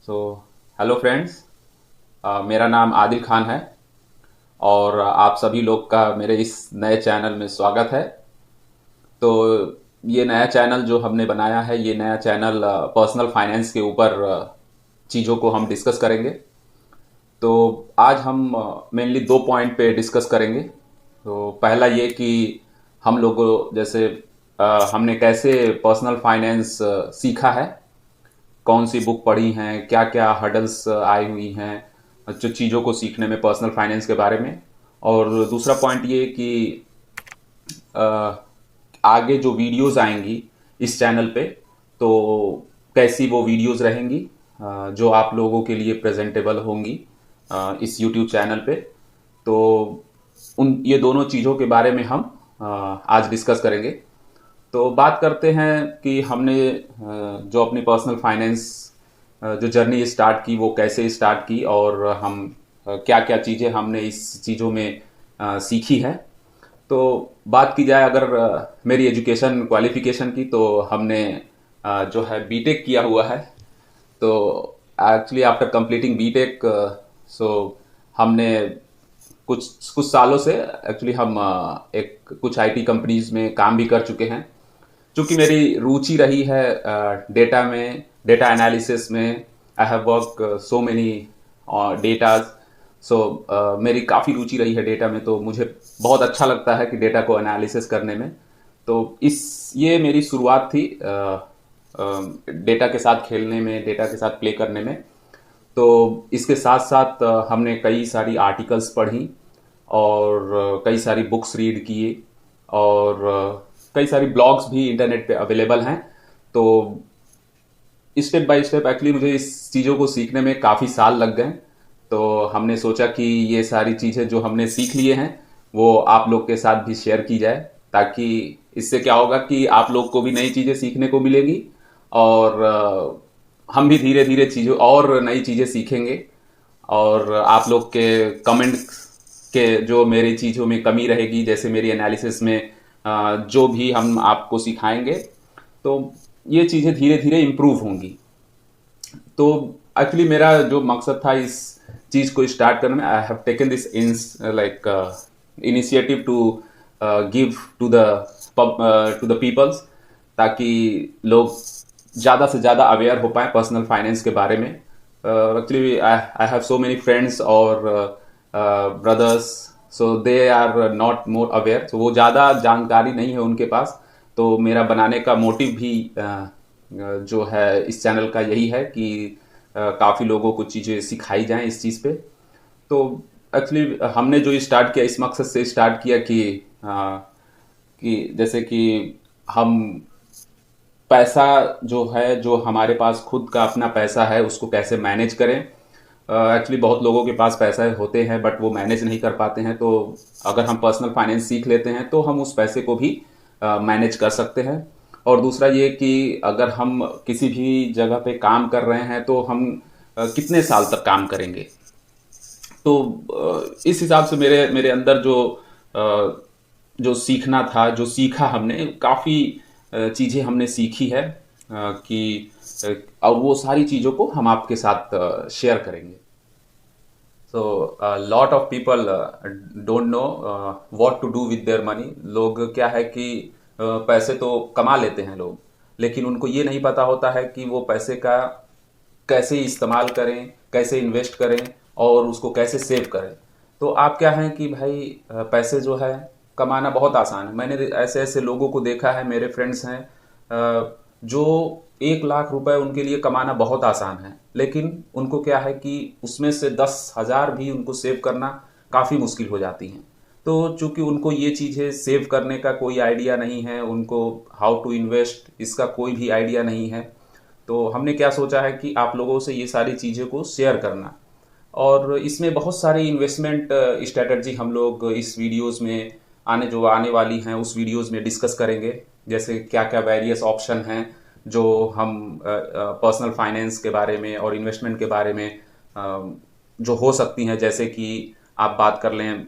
So hello friends. मेरा नाम आदिल खान है और आप सभी लोग का मेरे इस नए चैनल में स्वागत है। तो ये नया चैनल जो हमने बनाया है, ये नया चैनल पर्सनल फाइनेंस के ऊपर चीज़ों को हम डिस्कस करेंगे। तो आज हम मेनली दो पॉइंट पे डिस्कस करेंगे। तो पहला ये कि हम लोगों जैसे हमने कैसे पर्सनल फाइनेंस सीखा है, कौन सी बुक पढ़ी हैं, क्या क्या हर्डल्स आई हुई हैं जो चीज़ों को सीखने में पर्सनल फाइनेंस के बारे में। और दूसरा पॉइंट ये कि अ, आगे जो वीडियोस आएंगी इस चैनल पे, तो कैसी वो वीडियोस रहेंगी जो आप लोगों के लिए प्रेजेंटेबल होंगी इस यूट्यूब चैनल पे। तो उन ये दोनों चीज़ों के बारे में हम आज डिस्कस करेंगे। तो बात करते हैं कि हमने जो अपनी पर्सनल फाइनेंस जो जर्नी स्टार्ट की वो कैसे स्टार्ट की, और हम क्या क्या चीज़ें हमने इस चीज़ों में सीखी है। तो बात की जाए अगर मेरी एजुकेशन क्वालिफिकेशन की, तो हमने जो है बीटेक किया हुआ है। तो एक्चुअली आफ्टर कंप्लीटिंग बीटेक, सो हमने कुछ कुछ सालों से एक्चुअली हम एक कुछ आईटी कंपनीज में काम भी कर चुके हैं। चूंकि मेरी रुचि रही है डेटा में, डेटा एनालिसिस में। I have work so many datas. सो मेरी काफ़ी रुचि रही है डेटा में, तो मुझे बहुत अच्छा लगता है कि डेटा को एनालिसिस करने में। तो इस ये मेरी शुरुआत थी डेटा के साथ खेलने में, डेटा के साथ प्ले करने में। तो इसके साथ साथ हमने कई सारी आर्टिकल्स पढ़ी और कई सारी बुक्स रीड किए, और कई सारी ब्लॉग्स भी इंटरनेट पे अवेलेबल हैं। तो स्टेप बाय स्टेप एक्चुअली मुझे इस चीज़ों को सीखने में काफ़ी साल लग गए। तो हमने सोचा कि ये सारी चीज़ें जो हमने सीख लिए हैं वो आप लोग के साथ भी शेयर की जाए, ताकि इससे क्या होगा कि आप लोग को भी नई चीज़ें सीखने को मिलेंगी, और हम भी धीरे धीरे चीज़ों और नई चीज़ें सीखेंगे। और आप लोग के कमेंट के जो मेरी चीज़ों में कमी रहेगी, जैसे मेरी एनालिसिस में जो भी हम आपको सिखाएंगे, तो ये चीज़ें धीरे धीरे इम्प्रूव होंगी। तो एक्चुअली मेरा जो मकसद था इस चीज़ को स्टार्ट करने में, I have taken this like initiative to give to the peoples, ताकि लोग ज़्यादा से ज़्यादा अवेयर हो पाए पर्सनल फाइनेंस के बारे में। Actually I have so many friends और brothers, so they are not more aware, तो वो ज़्यादा जानकारी नहीं है उनके पास। तो मेरा बनाने का मोटिव भी जो है इस चैनल का यही है कि काफ़ी लोगों को चीज़ें सिखाई जाएं इस चीज़ पे। तो एक्चुअली हमने जो स्टार्ट किया, इस मकसद से स्टार्ट किया कि जैसे कि हम पैसा जो है, जो हमारे पास खुद का अपना पैसा है, उसको कैसे मैनेज करें। एक्चुअली बहुत लोगों के पास पैसा होते हैं बट वो मैनेज नहीं कर पाते हैं। तो अगर हम पर्सनल फाइनेंस सीख लेते हैं तो हम उस पैसे को भी मैनेज कर सकते हैं। और दूसरा ये कि अगर हम किसी भी जगह पे काम कर रहे हैं तो हम कितने साल तक काम करेंगे। तो इस हिसाब से मेरे मेरे अंदर जो सीखना था, जो सीखा हमने, काफ़ी चीज़ें हमने सीखी है कि और वो सारी चीज़ों को हम आपके साथ शेयर करेंगे। So lot of people don't know what to do with their money. लोग क्या है कि पैसे तो कमा लेते हैं लोग, लेकिन उनको ये नहीं पता होता है कि वो पैसे का कैसे इस्तेमाल करें, कैसे इन्वेस्ट करें, और उसको कैसे सेव करें। तो आप क्या है कि भाई पैसे जो है कमाना बहुत आसान है। मैंने ऐसे ऐसे लोगों को देखा है, मेरे फ्रेंड्स हैं जो 1 लाख रुपए उनके लिए कमाना बहुत आसान है, लेकिन उनको क्या है कि उसमें से 10,000 भी उनको सेव करना काफ़ी मुश्किल हो जाती हैं। तो चूंकि उनको ये चीज़ें सेव करने का कोई आइडिया नहीं है, उनको हाउ टू इन्वेस्ट इसका कोई भी आइडिया नहीं है। तो हमने क्या सोचा है कि आप लोगों से ये सारी चीज़ें को शेयर करना, और इसमें बहुत सारी इन्वेस्टमेंट स्ट्रेटजी हम लोग इस वीडियोस में आने वाली हैं उस वीडियोस में डिस्कस करेंगे। जैसे क्या क्या वेरियस ऑप्शन हैं जो हम पर्सनल फाइनेंस के बारे में और इन्वेस्टमेंट के बारे में जो हो सकती हैं। जैसे कि आप बात कर लें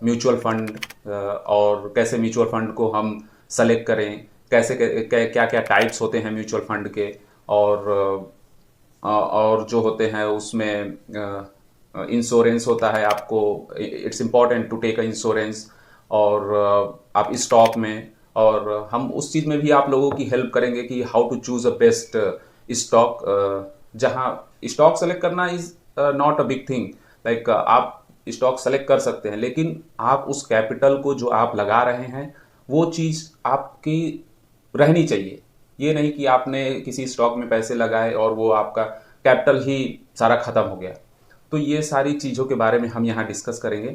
म्यूचुअल फंड, और कैसे म्यूचुअल फंड को हम सेलेक्ट करें, कैसे क्या क्या टाइप्स होते हैं म्यूचुअल फंड के, और और जो होते हैं उसमें इंश्योरेंस होता है, आपको it's important to take a insurance. और आप स्टॉक में, और हम उस चीज़ में भी आप लोगों की हेल्प करेंगे कि how to choose a best stock. जहाँ स्टॉक सेलेक्ट करना is not a big thing, like आप स्टॉक सेलेक्ट कर सकते हैं, लेकिन आप उस कैपिटल को जो आप लगा रहे हैं वो चीज़ आपकी रहनी चाहिए। ये नहीं कि आपने किसी स्टॉक में पैसे लगाए और वो आपका कैपिटल ही सारा खत्म हो गया। तो ये सारी चीज़ों के बारे में हम यहाँ डिस्कस करेंगे।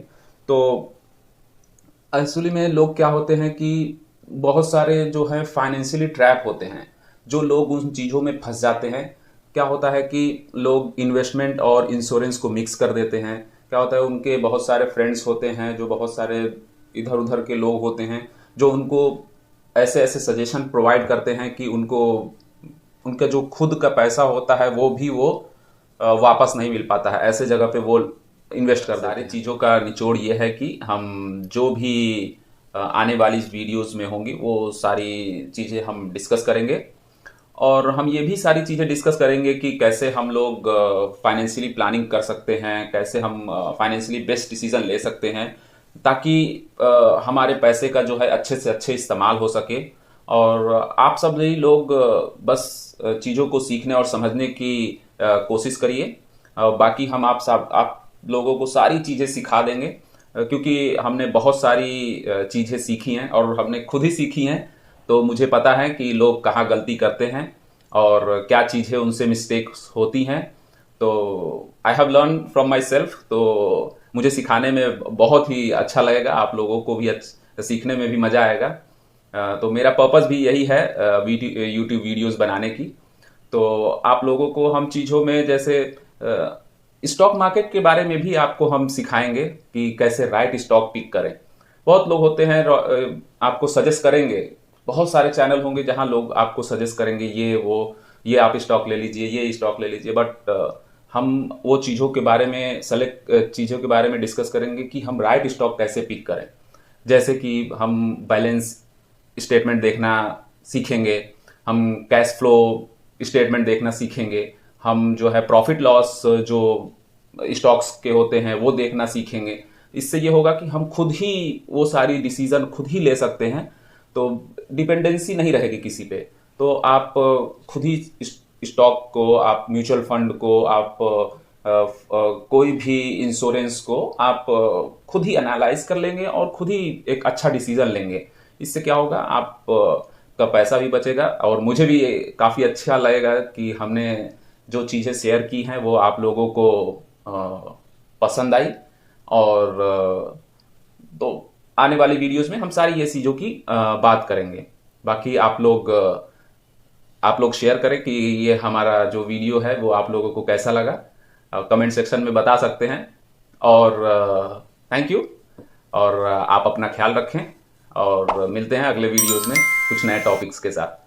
तो एक्चुअली में लोग क्या होते हैं कि बहुत सारे जो है फाइनेंशियली ट्रैप होते हैं, जो लोग उन चीज़ों में फंस जाते हैं। क्या होता है कि लोग इन्वेस्टमेंट और इंश्योरेंस को मिक्स कर देते हैं। क्या होता है, उनके बहुत सारे फ्रेंड्स होते हैं, जो बहुत सारे इधर उधर के लोग होते हैं, जो उनको ऐसे ऐसे सजेशन प्रोवाइड करते हैं कि उनको उनका जो खुद का पैसा होता है वो भी वो वापस नहीं मिल पाता है। ऐसे जगह पे वो इन्वेस्ट कर देते हैं। सारी चीज़ों का निचोड़ ये है कि हम जो भी आने वाली वीडियोस में होंगी वो सारी चीज़ें हम डिस्कस करेंगे। और हम ये भी सारी चीज़ें डिस्कस करेंगे कि कैसे हम लोग फाइनेंशियली प्लानिंग कर सकते हैं, कैसे हम फाइनेंशियली बेस्ट डिसीजन ले सकते हैं, ताकि हमारे पैसे का जो है अच्छे से अच्छे इस्तेमाल हो सके। और आप सब भी लोग बस चीज़ों को सीखने और समझने की कोशिश करिए। बाकी हम आप लोगों को सारी चीज़ें सिखा देंगे, क्योंकि हमने बहुत सारी चीज़ें सीखी हैं और हमने खुद ही सीखी हैं। तो मुझे पता है कि लोग कहाँ गलती करते हैं और क्या चीज़ें उनसे मिस्टेक्स होती हैं। तो I have learn from my self. तो मुझे सिखाने में बहुत ही अच्छा लगेगा, आप लोगों को भी सीखने में भी मज़ा आएगा। तो मेरा पर्पस भी यही है यूट्यूब वीडियोस बनाने की। तो आप लोगों को हम चीज़ों में, जैसे स्टॉक मार्केट के बारे में भी आपको हम सिखाएंगे कि कैसे राइट स्टॉक पिक करें। बहुत लोग होते हैं आपको सजेस्ट करेंगे, बहुत सारे चैनल होंगे जहां लोग आपको सजेस्ट करेंगे ये वो, ये आप स्टॉक ले लीजिए, ये स्टॉक ले लीजिए। बट हम वो चीज़ों के बारे में चीज़ों के बारे में डिस्कस करेंगे कि हम राइट स्टॉक कैसे पिक करें। जैसे कि हम बैलेंस स्टेटमेंट देखना सीखेंगे, हम कैश फ्लो स्टेटमेंट देखना सीखेंगे, हम जो है प्रॉफिट लॉस जो स्टॉक्स के होते हैं वो देखना सीखेंगे। इससे ये होगा कि हम खुद ही वो सारी डिसीजन खुद ही ले सकते हैं, तो डिपेंडेंसी नहीं रहेगी किसी पे। तो आप खुद ही स्टॉक को, आप म्यूचुअल फंड को, आप कोई भी इंश्योरेंस को आप खुद ही एनालाइज कर लेंगे और खुद ही एक अच्छा डिसीजन लेंगे। इससे क्या होगा, आप का पैसा भी बचेगा और मुझे भी काफ़ी अच्छा लगेगा कि हमने जो चीज़ें शेयर की हैं वो आप लोगों को पसंद आई। और तो आने वाली वीडियोस में हम सारी ये चीज़ों की बात करेंगे। बाकी आप लोग शेयर करें कि ये हमारा जो वीडियो है वो आप लोगों को कैसा लगा, कमेंट सेक्शन में बता सकते हैं। और थैंक यू। और आप अपना ख्याल रखें और मिलते हैं अगले वीडियोस में कुछ नए टॉपिक्स के साथ।